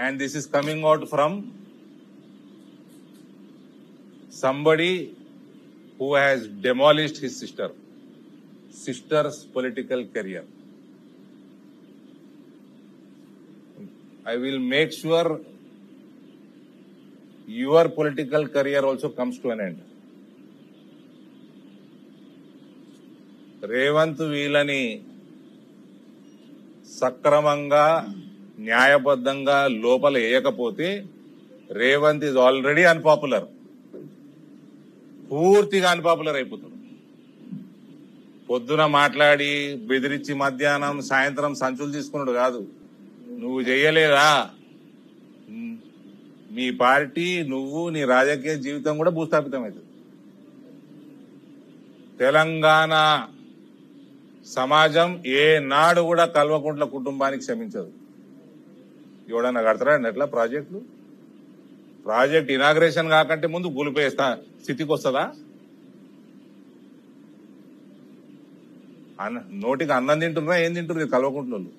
and this is coming out from somebody who has demolished his sister's political career. I will make sure your political career also comes to an end. Revanth వీళ్ళని సక్రమంగా న్యాయబద్ధంగా లోపల వేయకపోతే Revanth is already unpopular, పూర్తిగా unpopular అయిపోతాడు. పొద్దున మాట్లాడి బెదిరించి మధ్యాహ్నం సాయంత్రం సంచులు తీసుకున్నాడు కాదు. నువ్వు చెయ్యలేదా? మీ పార్టీ, నువ్వు, నీ రాజకీయ జీవితం కూడా భూస్థాపితం అవుతుంది. తెలంగాణ సమాజం ఏనాడు కూడా కల్వకుంట్ల కుటుంబానికి క్షమించదు. ఎవడన్నా కడతారా ఎట్లా ప్రాజెక్ట్ ఇనాగ్రేషన్ కాకంటే ముందు గులిపేస్తా స్థితికి వస్తుందా? నోటికి అన్నం తింటున్నా ఏం తింటున్నారు కల్వకుంట్ల వాళ్ళు?